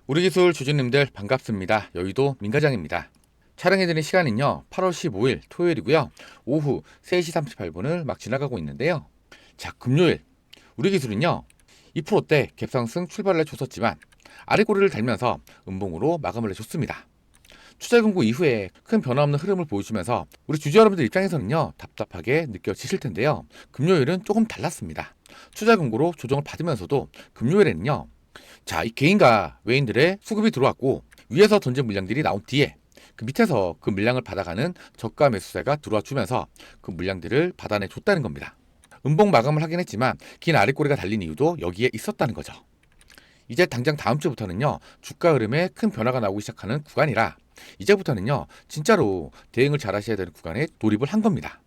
우리 기술 주주님들 반갑습니다. 여의도 민과장입니다. 촬영해드린 시간은요 8월 15일 토요일이고요. 오후 3시 38분을 막 지나가고 있는데요. 자, 금요일 우리 기술은요 2%대 갭상승 출발을 해줬었지만 아래꼬리를 달면서 음봉으로 마감을 해줬습니다. 투자 공고 이후에 큰 변화 없는 흐름을 보여주면서 우리 주주 여러분들 입장에서는요 답답하게 느껴지실 텐데요. 금요일은 조금 달랐습니다. 투자 공고로 조정을 받으면서도 금요일에는요, 자, 이 개인과 외인들의 수급이 들어왔고 위에서 던진 물량들이 나온 뒤에 그 밑에서 그 물량을 받아가는 저가 매수세가 들어와 주면서 그 물량들을 받아내 줬다는 겁니다. 음봉 마감을 하긴 했지만 긴 아랫꼬리가 달린 이유도 여기에 있었다는 거죠. 이제 당장 다음 주부터는요 주가 흐름에 큰 변화가 나오기 시작하는 구간이라 이제부터는요 진짜로 대응을 잘 하셔야 되는 구간에 돌입을 한 겁니다.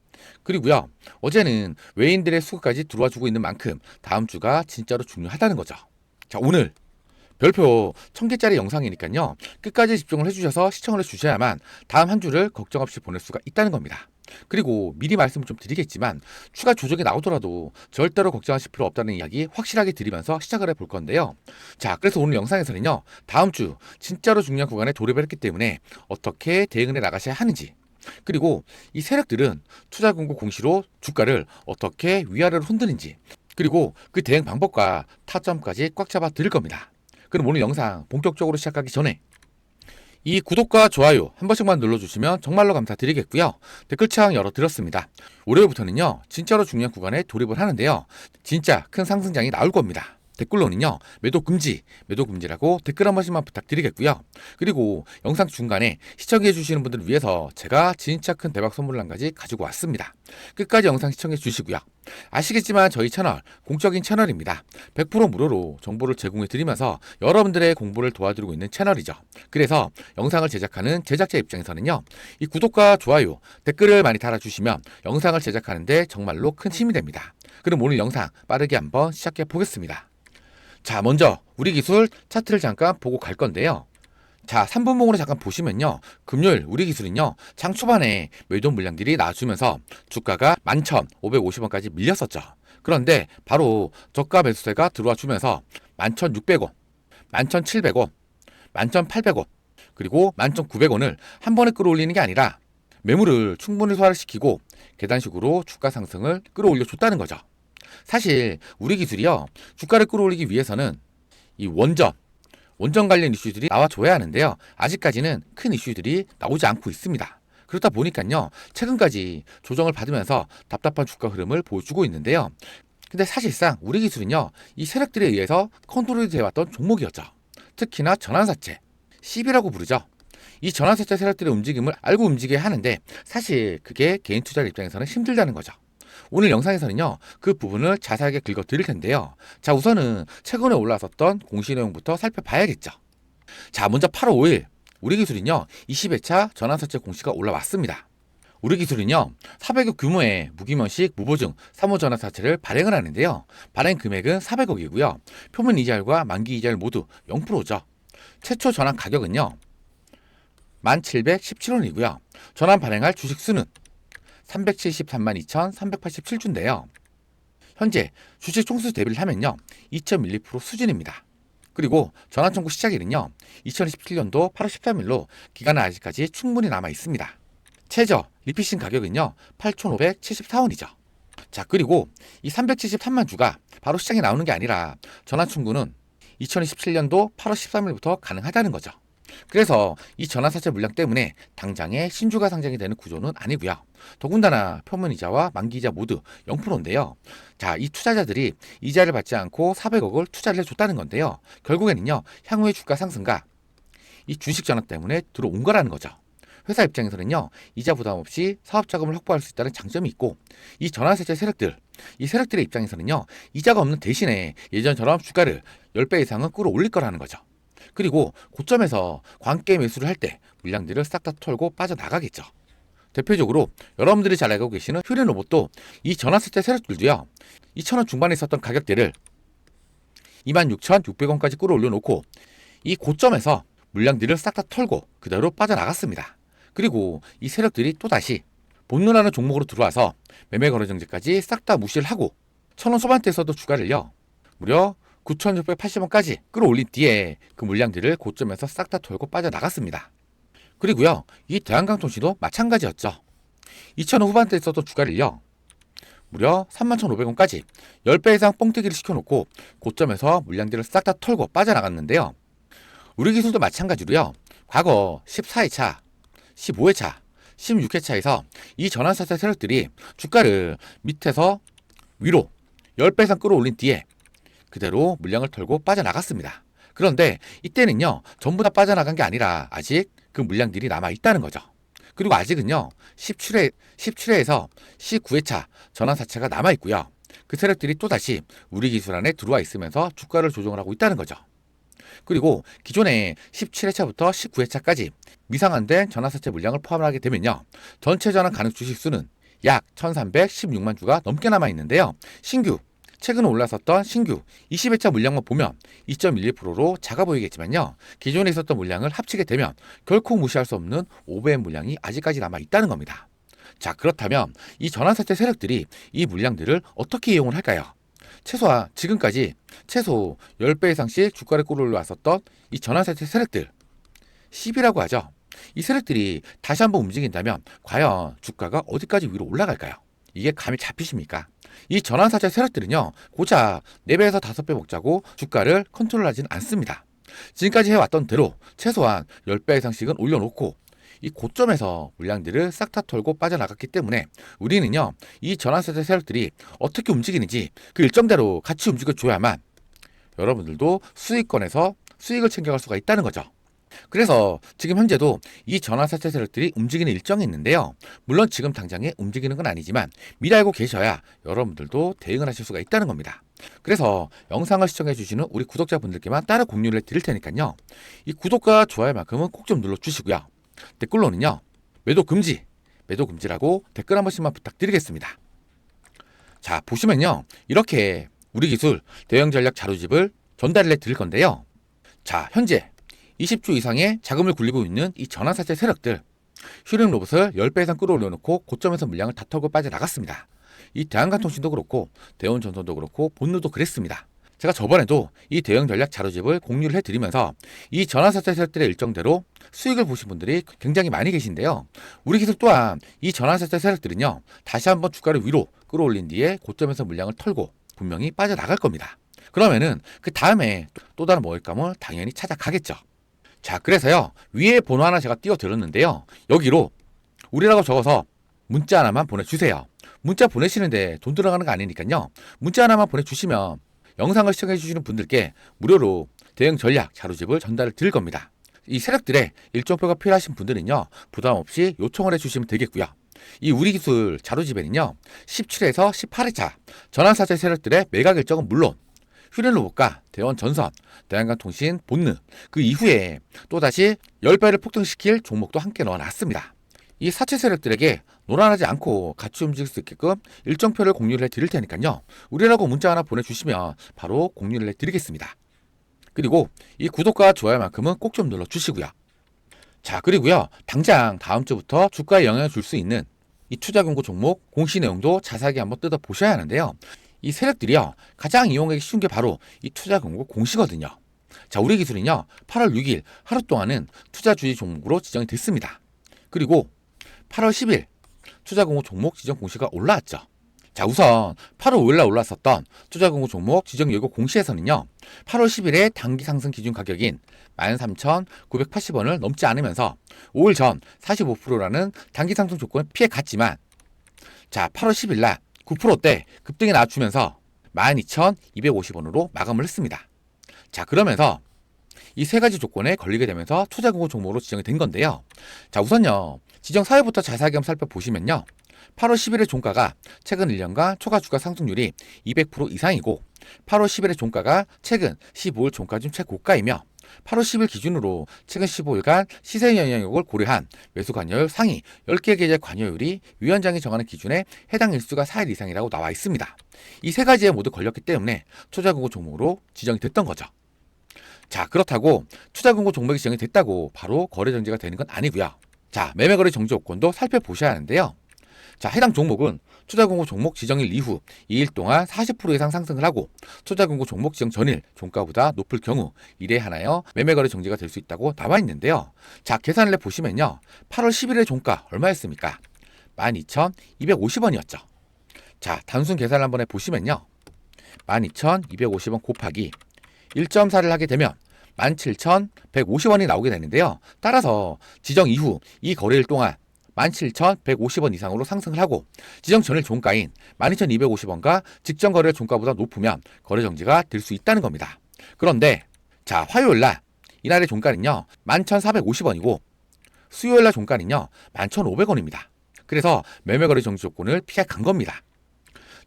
그리고요 어제는 외인들의 수급까지 들어와 주고 있는 만큼 다음 주가 진짜로 중요하다는 거죠. 자, 오늘 별표 1000개짜리 영상이니까요 끝까지 집중을 해주셔서 시청을 해주셔야만 다음 한 주를 걱정 없이 보낼 수가 있다는 겁니다. 그리고 미리 말씀을 좀 드리겠지만 추가 조정이 나오더라도 절대로 걱정하실 필요 없다는 이야기 확실하게 드리면서 시작을 해볼 건데요. 자, 그래서 오늘 영상에서는요 다음 주 진짜로 중요한 구간에 돌입을 했기 때문에 어떻게 대응을 해 나가셔야 하는지, 그리고 이 세력들은 투자 공고 공시로 주가를 어떻게 위아래로 흔드는지, 그리고 그 대응 방법과 타점까지 꽉 잡아 드릴 겁니다. 그럼 오늘 영상 본격적으로 시작하기 전에 이 구독과 좋아요 한 번씩만 눌러주시면 정말로 감사드리겠고요. 댓글창 열어드렸습니다. 월요일부터는요 진짜로 중요한 구간에 돌입을 하는데요, 진짜 큰 상승장이 나올 겁니다. 댓글로는요 매도 금지라고 댓글 한 번씩만 부탁드리겠고요. 그리고 영상 중간에 시청해 주시는 분들을 위해서 제가 진짜 큰 대박 선물 한 가지 가지고 왔습니다. 끝까지 영상 시청해 주시고요. 아시겠지만 저희 채널 공적인 채널입니다. 100% 무료로 정보를 제공해 드리면서 여러분들의 공부를 도와드리고 있는 채널이죠. 그래서 영상을 제작하는 제작자 입장에서는요 이 구독과 좋아요 댓글을 많이 달아주시면 영상을 제작하는데 정말로 큰 힘이 됩니다. 그럼 오늘 영상 빠르게 한번 시작해 보겠습니다. 자, 먼저 우리 기술 차트를 잠깐 보고 갈 건데요. 자, 3분봉으로 잠깐 보시면요 금요일 우리 기술은요 장 초반에 매도 물량들이 나와주면서 주가가 11,550원까지 밀렸었죠. 그런데 바로 저가 매수세가 들어와 주면서 11,600원, 11,700원, 11,800원, 그리고 11,900원을 한 번에 끌어올리는 게 아니라 매물을 충분히 소화를 시키고 계단식으로 주가 상승을 끌어올려 줬다는 거죠. 사실 우리 기술이요 주가를 끌어올리기 위해서는 이 원전 관련 이슈들이 나와줘야 하는데요, 아직까지는 큰 이슈들이 나오지 않고 있습니다. 그렇다 보니까요 최근까지 조정을 받으면서 답답한 주가 흐름을 보여주고 있는데요. 근데 사실상 우리 기술은요 이 세력들에 의해서 컨트롤이 되어왔던 종목이었죠. 특히나 전환사채, CB라고 부르죠. 이 전환사채 세력들의 움직임을 알고 움직여야 하는데 사실 그게 개인 투자자 입장에서는 힘들다는 거죠. 오늘 영상에서는요 그 부분을 자세하게 긁어 드릴 텐데요. 자, 우선은 최근에 올라왔었던 공시 내용부터 살펴봐야겠죠. 자, 먼저 8월 5일 우리 기술은요 20회차 전환사채 공시가 올라왔습니다. 우리 기술은요 400억 규모의 무기면식 무보증 3호 전환사채를 발행을 하는데요, 발행 금액은 400억이고요 표면 이자율과 만기 이자율 모두 0%죠 최초 전환 가격은요 1717원이고요 전환 발행할 주식 수는 373만 2,387주인데요. 현재 주식 총수 대비를 하면요 2.12% 수준입니다. 그리고 전환 청구 시작일은요 2027년도 8월 13일로 기간은 아직까지 충분히 남아 있습니다. 최저 리피싱 가격은요 8,574원이죠. 자, 그리고 이 373만 주가 바로 시장에 나오는 게 아니라 전환 청구는 2027년도 8월 13일부터 가능하다는 거죠. 그래서 이 전환사채 물량 때문에 당장에 신주가 상장이 되는 구조는 아니고요. 더군다나 표면이자와 만기이자 모두 0%인데요. 자, 이 투자자들이 이자를 받지 않고 400억을 투자를 해줬다는 건데요. 결국에는요 향후의 주가 상승과 이 주식 전환 때문에 들어온 거라는 거죠. 회사 입장에서는요 이자 부담 없이 사업 자금을 확보할 수 있다는 장점이 있고, 이 전환사채 세력들, 이 세력들의 입장에서는요 이자가 없는 대신에 예전처럼 주가를 10배 이상은 끌어올릴 거라는 거죠. 그리고 고점에서 관계 매수를 할 때 물량들을 싹 다 털고 빠져나가겠죠. 대표적으로 여러분들이 잘 알고 계시는 휴대 로봇도 이 전환사채 세력들도요 2,000원 중반에 있었던 가격대를 26,600원까지 끌어올려 놓고 이 고점에서 물량들을 싹 다 털고 그대로 빠져나갔습니다. 그리고 이 세력들이 또다시 본론하는 종목으로 들어와서 매매 거래 정지까지 싹 다 무시를 하고 1,000원 소반대에서도 주가를요 무려 9,680원까지 끌어올린 뒤에 그 물량들을 고점에서 싹 다 털고 빠져나갔습니다. 그리고요, 이 대한강통신도 마찬가지였죠. 2,000원 후반대에 있었던 주가를요, 무려 31,500원까지 10배 이상 뻥튀기를 시켜놓고 고점에서 물량들을 싹 다 털고 빠져나갔는데요. 우리 기술도 마찬가지로요, 과거 14회차, 15회차, 16회차에서 이 전환사태 세력들이 주가를 밑에서 위로 10배 이상 끌어올린 뒤에 그대로 물량을 털고 빠져나갔습니다. 그런데 이때는요, 전부 다 빠져나간 게 아니라 아직 그 물량들이 남아있다는 거죠. 그리고 아직은요, 17회에서 19회차 전환사채가 남아있고요. 그 세력들이 또다시 우리 기술 안에 들어와 있으면서 주가를 조정을 하고 있다는 거죠. 그리고 기존에 17회차부터 19회차까지 미상환된 전환사채 물량을 포함하게 되면요, 전체 전환 가능 주식수는 약 1316만 주가 넘게 남아있는데요. 최근 올라섰던 신규 20회차 물량만 보면 2.11%로 작아 보이겠지만요, 기존에 있었던 물량을 합치게 되면 결코 무시할 수 없는 오버의 물량이 아직까지 남아있다는 겁니다. 자, 그렇다면 이 전환사채 세력들이 이 물량들을 어떻게 이용을 할까요? 최소한 지금까지 최소 10배 이상씩 주가를 끌어올려왔었던 이 전환사채 세력들, 10이라고 하죠. 이 세력들이 다시 한번 움직인다면 과연 주가가 어디까지 위로 올라갈까요? 이게 감이 잡히십니까? 이 전환사채 세력들은요, 고작 4배에서 5배 먹자고 주가를 컨트롤하지는 않습니다. 지금까지 해왔던 대로 최소한 10배 이상씩은 올려놓고 이 고점에서 물량들을 싹 다 털고 빠져나갔기 때문에 우리는요, 이 전환사채 세력들이 어떻게 움직이는지 그 일정대로 같이 움직여줘야만 여러분들도 수익권에서 수익을 챙겨갈 수가 있다는 거죠. 그래서 지금 현재도 이 전환사채 세력들이 움직이는 일정이 있는데요. 물론 지금 당장에 움직이는 건 아니지만 미리 알고 계셔야 여러분들도 대응을 하실 수가 있다는 겁니다. 그래서 영상을 시청해 주시는 우리 구독자분들께만 따로 공유를 해드릴 테니까요, 이 구독과 좋아요만큼은 꼭 좀 눌러주시고요. 댓글로는요, 매도 금지라고 댓글 한 번씩만 부탁드리겠습니다. 자, 보시면요, 이렇게 우리 기술 대형 전략 자료집을 전달을 해드릴 건데요. 자, 현재 20주 이상의 자금을 굴리고 있는 이 전환사채 세력들, 휴림 로봇을 10배 이상 끌어올려놓고 고점에서 물량을 다 털고 빠져나갔습니다. 이 대한강통신도 그렇고 대원전선도 그렇고 본누도 그랬습니다. 제가 저번에도 이 대형 전략 자료집을 공유를 해드리면서 이 전환사채 세력들의 일정대로 수익을 보신 분들이 굉장히 많이 계신데요. 우리 기술 또한 이 전환사채 세력들은요, 다시 한번 주가를 위로 끌어올린 뒤에 고점에서 물량을 털고 분명히 빠져나갈 겁니다. 그러면은 그 다음에 또 다른 먹잇감을 당연히 찾아가겠죠. 자, 그래서요, 위에 번호 하나 제가 띄워드렸는데요, 여기로 우리라고 적어서 문자 하나만 보내주세요. 문자 보내시는데 돈 들어가는 거 아니니까요, 문자 하나만 보내주시면 영상을 시청해주시는 분들께 무료로 대형 전략 자료집을 전달을 드릴 겁니다. 이 세력들의 일정표가 필요하신 분들은요, 부담 없이 요청을 해주시면 되겠고요. 이 우리 기술 자료집에는요, 17회에서 18회차 전환사채 세력들의 매각 일정은 물론 휴림로봇과 대원전선, 대한강통신, 본느, 그 이후에 또다시 10배를 폭등시킬 종목도 함께 넣어놨습니다. 이 사채 세력들에게 노란하지 않고 같이 움직일 수 있게끔 일정표를 공유를 해드릴 테니까요, 우리라고 문자 하나 보내주시면 바로 공유를 해드리겠습니다. 그리고 이 구독과 좋아요만큼은 꼭 좀 눌러주시고요. 자, 그리고요, 당장 다음 주부터 주가에 영향을 줄 수 있는 이 투자 공고 종목 공시 내용도 자세하게 한번 뜯어보셔야 하는데요. 이 세력들이요, 가장 이용하기 쉬운 게 바로 이 투자 공고 공시거든요. 자, 우리 기술은요, 8월 6일 하루 동안은 투자 주의 종목으로 지정이 됐습니다. 그리고 8월 10일 투자 공고 종목 지정 공시가 올라왔죠. 자, 우선 8월 5일날 올랐었던 투자 공고 종목 지정 예고 공시에서는요, 8월 10일에 단기 상승 기준 가격인 13,980원을 넘지 않으면서 5일 전 45%라는 단기 상승 조건을 피해 갔지만, 자, 8월 10일날 9%대 급등이 나와주면서 12,250원으로 마감을 했습니다. 자, 그러면서 이 세 가지 조건에 걸리게 되면서 투자 공고 종목으로 지정이 된 건데요. 자, 우선요, 지정 사유부터 자세하게 한번 살펴보시면요, 8월 10일의 종가가 최근 1년간 초과 주가 상승률이 200% 이상이고 8월 10일의 종가가 최근 15일 종가 중 최고가이며 8월 10일 기준으로 최근 15일간 시세 영향력을 고려한 매수 관여율 상위 10개 계좌 관여율이 위원장이 정하는 기준에 해당 일수가 4일 이상이라고 나와 있습니다. 이 세 가지에 모두 걸렸기 때문에 투자 공고 종목으로 지정이 됐던 거죠. 자, 그렇다고 투자 공고 종목이 지정이 됐다고 바로 거래 정지가 되는 건 아니고요. 자, 매매 거래 정지 요건도 살펴보셔야 하는데요. 자, 해당 종목은 투자공고 종목 지정일 이후 2일 동안 40% 이상 상승을 하고 투자공고 종목 지정 전일 종가보다 높을 경우 이래 하나여 매매거래 정지가 될 수 있다고 나와 있는데요. 자, 계산을 해보시면요. 8월 10일의 종가 얼마였습니까? 12,250원이었죠. 자, 단순 계산을 한번 해보시면요. 12,250원 곱하기 1.4를 하게 되면 17,150원이 나오게 되는데요. 따라서 지정 이후 이 거래일 동안 17,150원 이상으로 상승을 하고 지정 전일 종가인 12,250원과 직전 거래 종가보다 높으면 거래 정지가 될 수 있다는 겁니다. 그런데 자, 화요일날 이날의 종가는요 11,450원이고 수요일날 종가는요 11,500원입니다. 그래서 매매거래 정지 조건을 피해간 겁니다.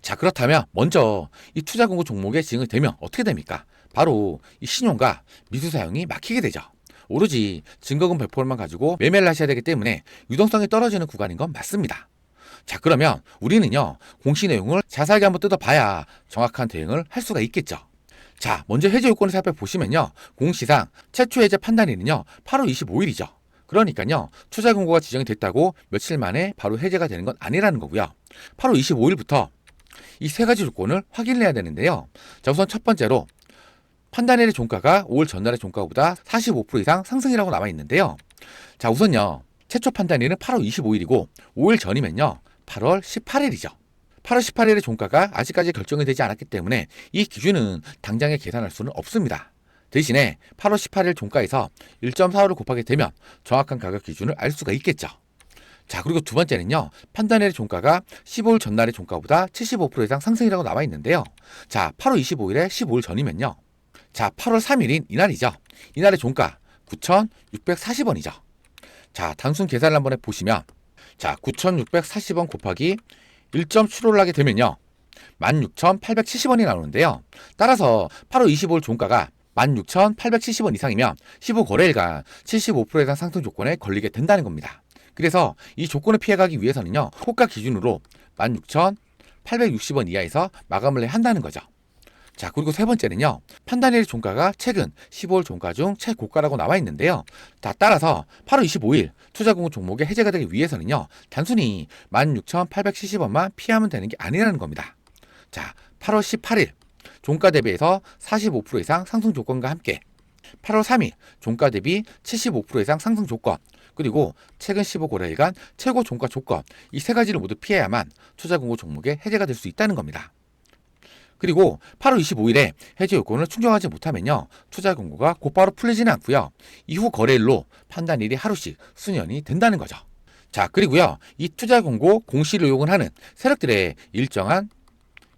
자, 그렇다면 먼저 이 투자공고 종목에 지정이 되면 어떻게 됩니까? 바로 이 신용과 미수 사용이 막히게 되죠. 오로지 증거금 100%만 가지고 매매를 하셔야 되기 때문에 유동성이 떨어지는 구간인 건 맞습니다. 자, 그러면 우리는요 공시 내용을 자세하게 한번 뜯어봐야 정확한 대응을 할 수가 있겠죠. 자, 먼저 해제 요건을 살펴보시면요 공시상 최초 해제 판단일은요 8월 25일이죠. 그러니까요 투자 공고가 지정이 됐다고 며칠 만에 바로 해제가 되는 건 아니라는 거고요. 8월 25일부터 이 세 가지 조건을 확인해야 되는데요. 자, 우선 첫 번째로 판단일의 종가가 5일 전날의 종가보다 45% 이상 상승이라고 나와 있는데요. 자, 우선요 최초 판단일은 8월 25일이고 5일 전이면요 8월 18일이죠. 8월 18일의 종가가 아직까지 결정이 되지 않았기 때문에 이 기준은 당장에 계산할 수는 없습니다. 대신에 8월 18일 종가에서 1.45를 곱하게 되면 정확한 가격 기준을 알 수가 있겠죠. 자, 그리고 두 번째는요 판단일의 종가가 15일 전날의 종가보다 75% 이상 상승이라고 나와 있는데요. 자, 8월 25일에 15일 전이면요 자, 8월 3일인 이날이죠. 이날의 종가 9,640원이죠. 자, 단순 계산을 한번 해보시면 자, 9,640원 곱하기 1.75를 하게 되면요 16,870원이 나오는데요. 따라서 8월 25일 종가가 16,870원 이상이면 15거래일간 75% 이상 상승 조건에 걸리게 된다는 겁니다. 그래서 이 조건을 피해가기 위해서는요 호가 기준으로 16,860원 이하에서 마감을 해야 한다는 거죠. 자, 그리고 세 번째는요 판단일 종가가 최근 15월 종가 중 최고가라고 나와 있는데요. 자, 따라서 8월 25일 투자공고 종목의 해제가 되기 위해서는요 단순히 16,870원만 피하면 되는 게 아니라는 겁니다. 자, 8월 18일 종가 대비해서 45% 이상 상승 조건과 함께 8월 3일 종가 대비 75% 이상 상승 조건, 그리고 최근 15거래일간 최고 종가 조건, 이 세 가지를 모두 피해야만 투자공고 종목의 해제가 될 수 있다는 겁니다. 그리고 8월 25일에 해제 요건을 충족하지 못하면요 투자 공고가 곧바로 풀리지는 않고요 이후 거래일로 판단일이 하루씩 수년이 된다는 거죠. 자, 그리고요 이 투자 공고 공시를 이용을 하는 세력들의 일정한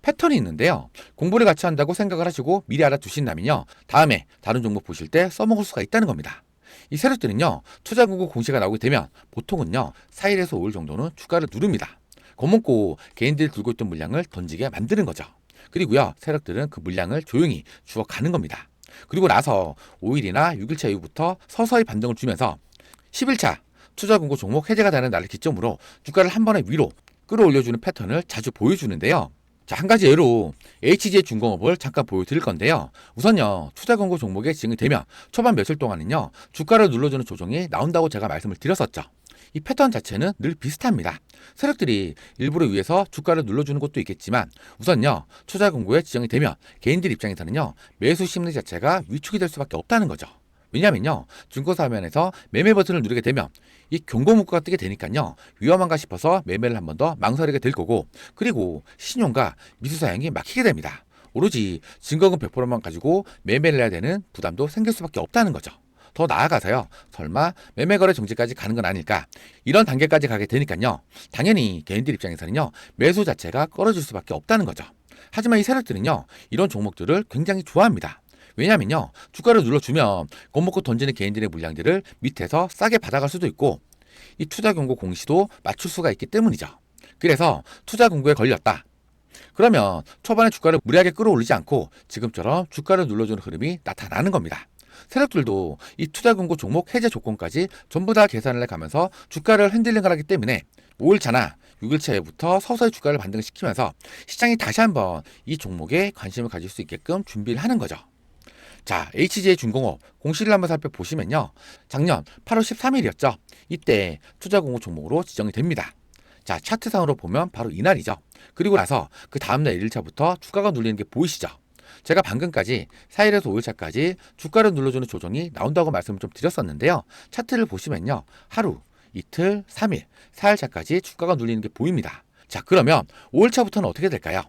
패턴이 있는데요. 공부를 같이 한다고 생각을 하시고 미리 알아두신다면요 다음에 다른 종목 보실 때 써먹을 수가 있다는 겁니다. 이 세력들은요 투자 공고 공시가 나오게 되면 보통은요 4일에서 5일 정도는 주가를 누릅니다. 겁먹고 개인들이 들고 있던 물량을 던지게 만드는 거죠. 그리고요 세력들은 그 물량을 조용히 주워가는 겁니다. 그리고 나서 5일이나 6일차 이후부터 서서히 반등을 주면서 10일차 투자공고 종목 해제가 되는 날을 기점으로 주가를 한 번에 위로 끌어올려주는 패턴을 자주 보여주는데요. 자, 한 가지 예로 HG중공업을 잠깐 보여드릴 건데요. 우선요 투자공고 종목에 지정이 되면 초반 며칠 동안은요 주가를 눌러주는 조정이 나온다고 제가 말씀을 드렸었죠. 이 패턴 자체는 늘 비슷합니다. 세력들이 일부를 위해서 주가를 눌러주는 것도 있겠지만 우선요 투자 공고에 지정이 되면 개인들 입장에서는요 매수 심리 자체가 위축이 될 수밖에 없다는 거죠. 왜냐면요 증권사 화면에서 매매 버튼을 누르게 되면 이 경고 문구가 뜨게 되니까요 위험한가 싶어서 매매를 한 번 더 망설이게 될 거고, 그리고 신용과 미수 사용이 막히게 됩니다. 오로지 증거금 100%만 가지고 매매를 해야 되는 부담도 생길 수밖에 없다는 거죠. 더 나아가서요 설마 매매거래 정지까지 가는 건 아닐까, 이런 단계까지 가게 되니까요 당연히 개인들 입장에서는요 매수 자체가 꺼려질 수밖에 없다는 거죠. 하지만 이 세력들은요 이런 종목들을 굉장히 좋아합니다. 왜냐면요 주가를 눌러주면 겁먹고 던지는 개인들의 물량들을 밑에서 싸게 받아갈 수도 있고 이 투자 공고 공시도 맞출 수가 있기 때문이죠. 그래서 투자 공고에 걸렸다 그러면 초반에 주가를 무리하게 끌어올리지 않고 지금처럼 주가를 눌러주는 흐름이 나타나는 겁니다. 세력들도 이 투자 공고 종목 해제 조건까지 전부 다 계산을 해가면서 주가를 핸들링을 하기 때문에 5일차나 6일차에부터 서서히 주가를 반등시키면서 시장이 다시 한번 이 종목에 관심을 가질 수 있게끔 준비를 하는 거죠. 자, HG중공업 공시를 한번 살펴보시면요 작년 8월 13일이었죠 이때 투자 공고 종목으로 지정이 됩니다. 자, 차트상으로 보면 바로 이날이죠. 그리고 나서 그 다음날 1일차부터 주가가 눌리는 게 보이시죠? 제가 방금까지 4일에서 5일차까지 주가를 눌러주는 조정이 나온다고 말씀을 좀 드렸었는데요. 차트를 보시면요. 하루, 이틀, 3일, 4일차까지 주가가 눌리는 게 보입니다. 자, 그러면 5일차부터는 어떻게 될까요?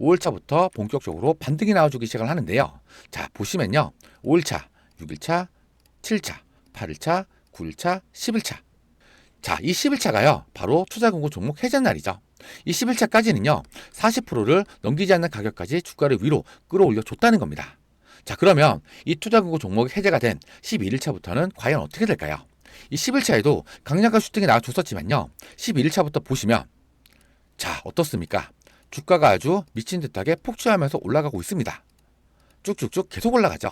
5일차부터 본격적으로 반등이 나와주기 시작을 하는데요. 자, 보시면요. 5일차, 6일차, 7차, 8일차, 9일차, 10일차. 자, 이 10일차가요. 바로 투자금고 종목 해제 날이죠. 이 11차까지는요. 40%를 넘기지 않는 가격까지 주가를 위로 끌어올려 줬다는 겁니다. 자, 그러면 이 투자금고 종목이 해제가 된 11일차부터는 과연 어떻게 될까요? 이 10일차에도 강력한 슈팅이 나와줬었지만요. 11일차부터 보시면 자, 어떻습니까? 주가가 아주 미친 듯하게 폭주하면서 올라가고 있습니다. 쭉쭉쭉 계속 올라가죠.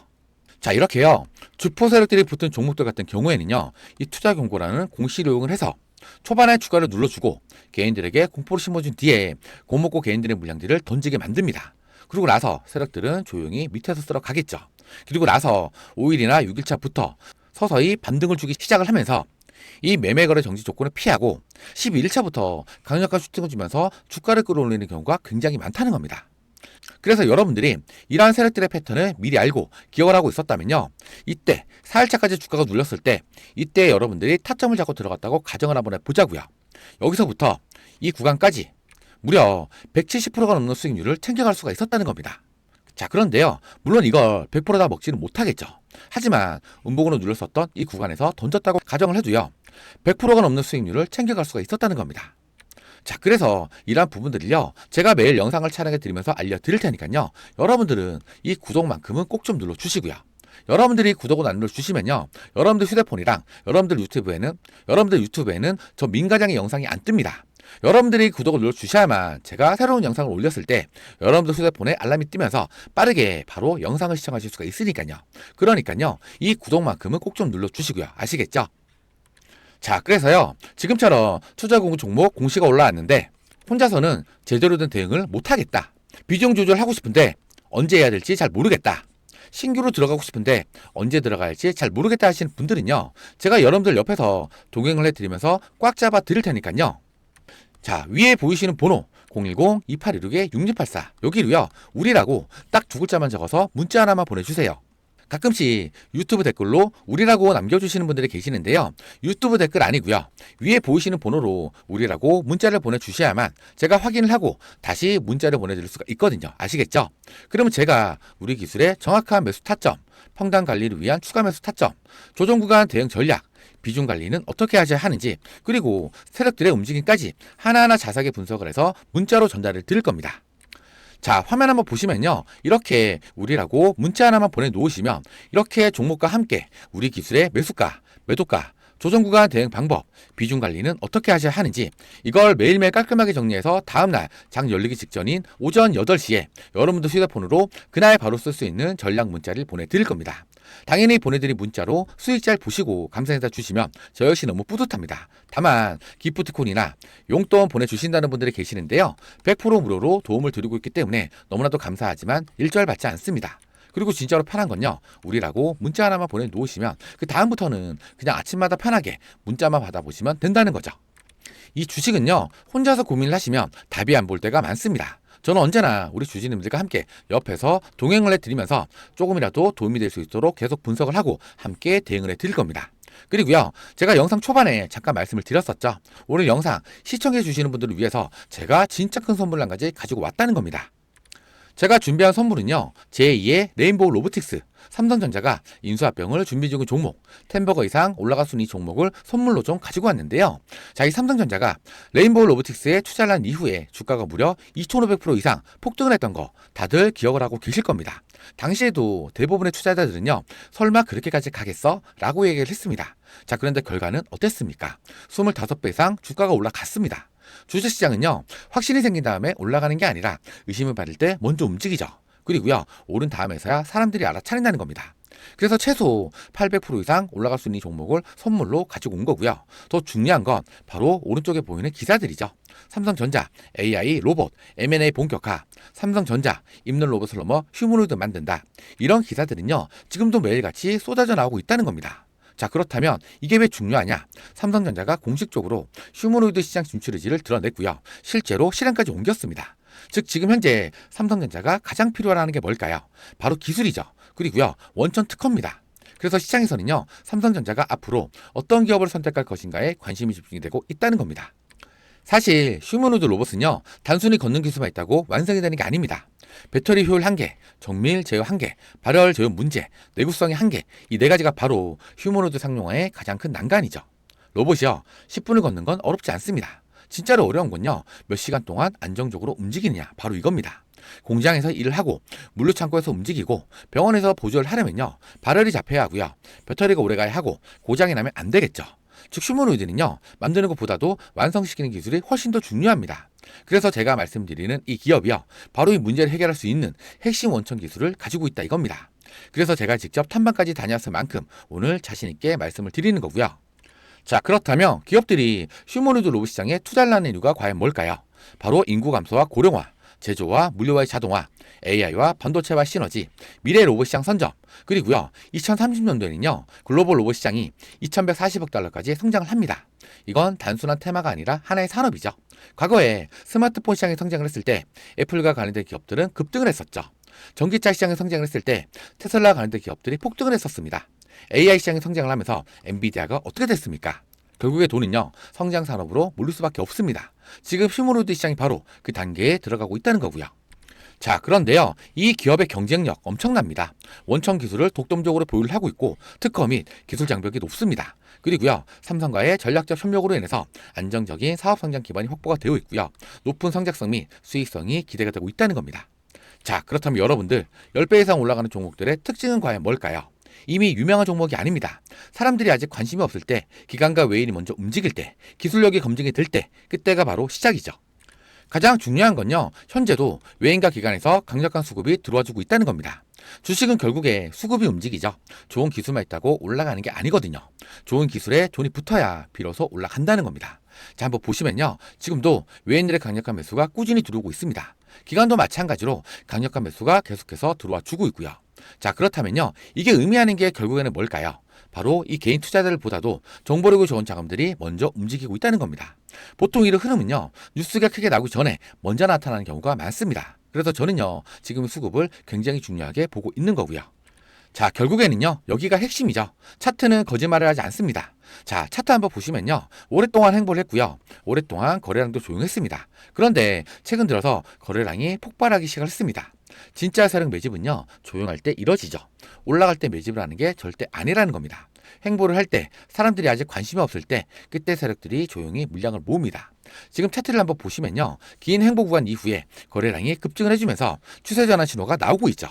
자, 이렇게요. 주포 세력들이 붙은 종목들 같은 경우에는요. 이 투자경고라는 공시를 이용을 해서 초반에 주가를 눌러주고 개인들에게 공포를 심어준 뒤에 고먹고 개인들의 물량들을 던지게 만듭니다. 그리고 나서 세력들은 조용히 밑에서 쓸어 가겠죠. 그리고 나서 5일이나 6일차부터 서서히 반등을 주기 시작을 하면서 이 매매거래 정지 조건을 피하고 12일차부터 강력한 슈팅을 주면서 주가를 끌어올리는 경우가 굉장히 많다는 겁니다. 그래서 여러분들이 이러한 세력들의 패턴을 미리 알고 기억을 하고 있었다면요. 이때 4일차까지 주가가 눌렸을 때 이때 여러분들이 타점을 잡고 들어갔다고 가정을 한번 해보자고요. 여기서부터 이 구간까지 무려 170%가 넘는 수익률을 챙겨갈 수가 있었다는 겁니다. 자, 그런데요. 물론 이걸 100% 다 먹지는 못하겠죠. 하지만 음봉으로 눌렸었던 이 구간에서 던졌다고 가정을 해도요. 100%가 넘는 수익률을 챙겨갈 수가 있었다는 겁니다. 자, 그래서 이러한 부분들을요. 제가 매일 영상을 촬영해 드리면서 알려드릴 테니까요. 여러분들은 이 구독만큼은 꼭 좀 눌러주시고요. 여러분들이 구독을 안 눌러주시면요. 여러분들 휴대폰이랑 여러분들 유튜브에는 저 민과장의 영상이 안 뜹니다. 여러분들이 구독을 눌러주셔야만 제가 새로운 영상을 올렸을 때 여러분들 휴대폰에 알람이 뜨면서 빠르게 바로 영상을 시청하실 수가 있으니까요. 그러니까요. 이 구독만큼은 꼭 좀 눌러주시고요. 아시겠죠? 자, 그래서요. 지금처럼 투자공부 종목 공시가 올라왔는데 혼자서는 제대로 된 대응을 못하겠다. 비중 조절하고 싶은데 언제 해야 될지 잘 모르겠다. 신규로 들어가고 싶은데 언제 들어가야 할지 잘 모르겠다 하시는 분들은요. 제가 여러분들 옆에서 동행을 해드리면서 꽉 잡아 드릴 테니까요. 자, 위에 보이시는 번호 010-2816-6684 여기로요. 우리라고 딱 두 글자만 적어서 문자 하나만 보내주세요. 가끔씩 유튜브 댓글로 우리라고 남겨주시는 분들이 계시는데요. 유튜브 댓글 아니고요. 위에 보이시는 번호로 우리라고 문자를 보내주셔야만 제가 확인을 하고 다시 문자를 보내드릴 수가 있거든요. 아시겠죠? 그러면 제가 우리 기술의 정확한 매수 타점, 평단 관리를 위한 추가 매수 타점, 조정 구간 대응 전략, 비중 관리는 어떻게 하셔야 하는지, 그리고 세력들의 움직임까지 하나하나 자세하게 분석을 해서 문자로 전달을 드릴 겁니다. 자, 화면 한번 보시면요. 이렇게 우리라고 문자 하나만 보내놓으시면 이렇게 종목과 함께 우리 기술의 매수가, 매도가, 조정구간 대응 방법, 비중 관리는 어떻게 하셔야 하는지 이걸 매일매일 깔끔하게 정리해서 다음날 장 열리기 직전인 오전 8시에 여러분들 휴대폰으로 그날 바로 쓸 수 있는 전략 문자를 보내드릴 겁니다. 당연히 보내드린 문자로 수익 잘 보시고 감사인사 주시면 저 역시 너무 뿌듯합니다. 다만 기프트콘이나 용돈 보내주신다는 분들이 계시는데요. 100% 무료로 도움을 드리고 있기 때문에 너무나도 감사하지만 일절 받지 않습니다. 그리고 진짜로 편한 건요. 우리라고 문자 하나만 보내놓으시면 그 다음부터는 그냥 아침마다 편하게 문자만 받아보시면 된다는 거죠. 이 주식은요. 혼자서 고민을 하시면 답이 안 볼 때가 많습니다. 저는 언제나 우리 주주님들과 함께 옆에서 동행을 해드리면서 조금이라도 도움이 될 수 있도록 계속 분석을 하고 함께 대응을 해드릴 겁니다. 그리고요. 제가 영상 초반에 잠깐 말씀을 드렸었죠. 오늘 영상 시청해 주시는 분들을 위해서 제가 진짜 큰 선물 한 가지 가지고 왔다는 겁니다. 제가 준비한 선물은요. 제2의 레인보우 로보틱스, 삼성전자가 인수합병을 준비 중인 종목, 10버거 이상 올라갈 수 있는 이 종목을 선물로 좀 가지고 왔는데요. 자, 이 삼성전자가 레인보우 로보틱스에 투자를 한 이후에 주가가 무려 2500% 이상 폭등을 했던 거 다들 기억을 하고 계실 겁니다. 당시에도 대부분의 투자자들은요. 설마 그렇게까지 가겠어? 라고 얘기를 했습니다. 자, 그런데 결과는 어땠습니까? 25배 이상 주가가 올라갔습니다. 주식시장은요. 확신이 생긴 다음에 올라가는 게 아니라 의심을 받을 때 먼저 움직이죠. 그리고요. 오른 다음에서야 사람들이 알아차린다는 겁니다. 그래서 최소 800% 이상 올라갈 수 있는 종목을 선물로 가지고 온 거고요. 더 중요한 건 바로 오른쪽에 보이는 기사들이죠. 삼성전자, AI 로봇, M&A 본격화, 삼성전자, 입는 로봇을 넘어 휴머노이드 만든다. 이런 기사들은요. 지금도 매일같이 쏟아져 나오고 있다는 겁니다. 자, 그렇다면 이게 왜 중요하냐? 삼성전자가 공식적으로 휴머노이드 시장 진출 의지를 드러냈고요. 실제로 실행까지 옮겼습니다. 즉 지금 현재 삼성전자가 가장 필요하는 게 뭘까요? 바로 기술이죠. 그리고요, 원천 특허입니다. 그래서 시장에서는요, 삼성전자가 앞으로 어떤 기업을 선택할 것인가에 관심이 집중이 되고 있다는 겁니다. 사실 휴머노이드 로봇은요, 단순히 걷는 기술만 있다고 완성이 되는 게 아닙니다. 배터리 효율 한계, 정밀 제어 한계, 발열 제어 문제, 내구성의 한계, 이 네 가지가 바로 휴머노이드 상용화의 가장 큰 난관이죠. 로봇이요, 10분을 걷는 건 어렵지 않습니다. 진짜로 어려운 건요, 몇 시간 동안 안정적으로 움직이느냐, 바로 이겁니다. 공장에서 일을 하고 물류창고에서 움직이고 병원에서 보조를 하려면요, 발열이 잡혀야 하고요, 배터리가 오래가야 하고 고장이 나면 안 되겠죠. 즉 휴머노이드는요, 만드는 것보다도 완성시키는 기술이 훨씬 더 중요합니다. 그래서 제가 말씀드리는 이 기업이요, 바로 이 문제를 해결할 수 있는 핵심 원천 기술을 가지고 있다 이겁니다. 그래서 제가 직접 탐방까지 다녔을 만큼 오늘 자신 있게 말씀을 드리는 거고요. 자, 그렇다면 기업들이 휴머노이드 로봇 시장에 투자를 하는 이유가 과연 뭘까요? 바로 인구 감소와 고령화, 제조와 물류와의 자동화, AI와 반도체와 시너지, 미래 로봇 시장 선점, 그리고요, 2030년도에는요, 글로벌 로봇 시장이 2140억 달러까지 성장을 합니다. 이건 단순한 테마가 아니라 하나의 산업이죠. 과거에 스마트폰 시장이 성장을 했을 때 애플과 관련된 기업들은 급등을 했었죠. 전기차 시장이 성장을 했을 때 테슬라와 관련된 기업들이 폭등을 했었습니다. AI 시장이 성장을 하면서 엔비디아가 어떻게 됐습니까? 결국에 돈은요, 성장 산업으로 몰릴 수밖에 없습니다. 지금 휴머노이드 시장이 바로 그 단계에 들어가고 있다는 거고요. 자, 그런데요, 이 기업의 경쟁력 엄청납니다. 원천 기술을 독점적으로 보유를 하고 있고 특허 및 기술 장벽이 높습니다. 그리고요, 삼성과의 전략적 협력으로 인해서 안정적인 사업 성장 기반이 확보가 되어 있고요, 높은 성장성 및 수익성이 기대가 되고 있다는 겁니다. 자, 그렇다면 여러분들, 10배 이상 올라가는 종목들의 특징은 과연 뭘까요? 이미 유명한 종목이 아닙니다. 사람들이 아직 관심이 없을 때, 기관과 외인이 먼저 움직일 때, 기술력이 검증이 될 때, 그때가 바로 시작이죠. 가장 중요한 건요, 현재도 외인과 기관에서 강력한 수급이 들어와주고 있다는 겁니다. 주식은 결국에 수급이 움직이죠. 좋은 기술만 있다고 올라가는 게 아니거든요. 좋은 기술에 돈이 붙어야 비로소 올라간다는 겁니다. 자, 한번 보시면요, 지금도 외인들의 강력한 매수가 꾸준히 들어오고 있습니다. 기관도 마찬가지로 강력한 매수가 계속해서 들어와 주고 있고요. 자, 그렇다면요, 이게 의미하는 게 결국에는 뭘까요? 바로 이 개인 투자자들보다도 정보력이 좋은 자금들이 먼저 움직이고 있다는 겁니다. 보통 이런 흐름은요, 뉴스가 크게 나오기 전에 먼저 나타나는 경우가 많습니다. 그래서 저는요, 지금 수급을 굉장히 중요하게 보고 있는 거고요. 자, 결국에는요, 여기가 핵심이죠. 차트는 거짓말을 하지 않습니다. 자, 차트 한번 보시면요, 오랫동안 행보를 했고요, 오랫동안 거래량도 조용했습니다. 그런데 최근 들어서 거래량이 폭발하기 시작을 했습니다. 진짜 세력 매집은요, 조용할 때 이뤄지죠. 올라갈 때 매집을 하는 게 절대 아니라는 겁니다. 행보를 할 때, 사람들이 아직 관심이 없을 때, 그때 세력들이 조용히 물량을 모읍니다. 지금 차트를 한번 보시면요, 긴 행보 구간 이후에 거래량이 급증을 해주면서 추세 전환 신호가 나오고 있죠.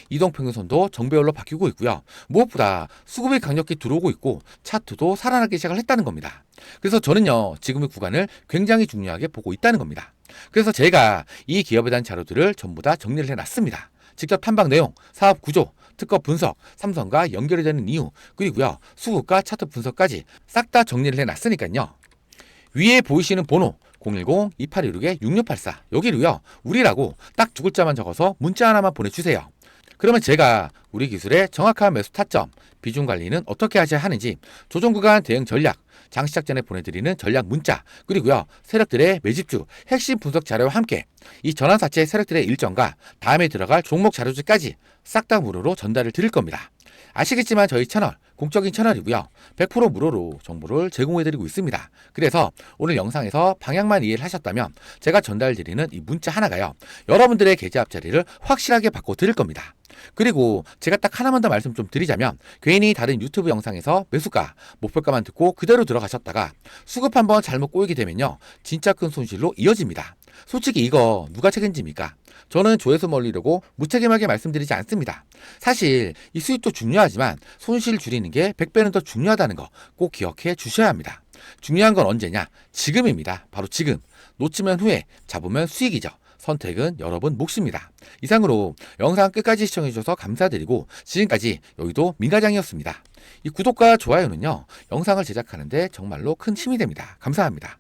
이동평균선도 정배열로 바뀌고 있고요, 무엇보다 수급이 강력히 들어오고 있고 차트도 살아나기 시작을 했다는 겁니다. 그래서 저는요, 지금의 구간을 굉장히 중요하게 보고 있다는 겁니다. 그래서 제가 이 기업에 대한 자료들을 전부 다 정리를 해놨습니다. 직접 탐방 내용, 사업 구조, 특허 분석, 삼성과 연결이 되는 이유, 그리고요, 수급과 차트 분석까지 싹 다 정리를 해놨으니까요. 위에 보이시는 번호 010-2816-6684 여기로요, 우리라고 딱 두 글자만 적어서 문자 하나만 보내주세요. 그러면 제가 우리 기술의 정확한 매수 타점, 비중 관리는 어떻게 하셔야 하는지, 조정 구간 대응 전략, 장 시작 전에 보내드리는 전략 문자, 그리고요, 세력들의 매집주 핵심 분석 자료와 함께 이 전환사채 세력들의 일정과 다음에 들어갈 종목 자료주까지 싹 다 무료로 전달을 드릴 겁니다. 아시겠지만 저희 채널 공적인 채널이고요, 100% 무료로 정보를 제공해드리고 있습니다. 그래서 오늘 영상에서 방향만 이해를 하셨다면 제가 전달드리는 이 문자 하나가요, 여러분들의 계좌 앞자리를 확실하게 바꿔드릴 겁니다. 그리고 제가 딱 하나만 더 말씀 좀 드리자면, 괜히 다른 유튜브 영상에서 매수가, 목표가만 듣고 그대로 들어가셨다가 수급 한번 잘못 꼬이게 되면요, 진짜 큰 손실로 이어집니다. 솔직히 이거 누가 책임집니까? 저는 조회수 멀리려고 무책임하게 말씀드리지 않습니다. 사실 이 수익도 중요하지만 손실 줄이는 게 100배는 더 중요하다는 거 꼭 기억해 주셔야 합니다. 중요한 건 언제냐? 지금입니다. 바로 지금. 놓치면 후회, 잡으면 수익이죠. 선택은 여러분 몫입니다. 이상으로 영상 끝까지 시청해주셔서 감사드리고, 지금까지 여의도 민가장이었습니다. 이 구독과 좋아요는요, 영상을 제작하는데 정말로 큰 힘이 됩니다. 감사합니다.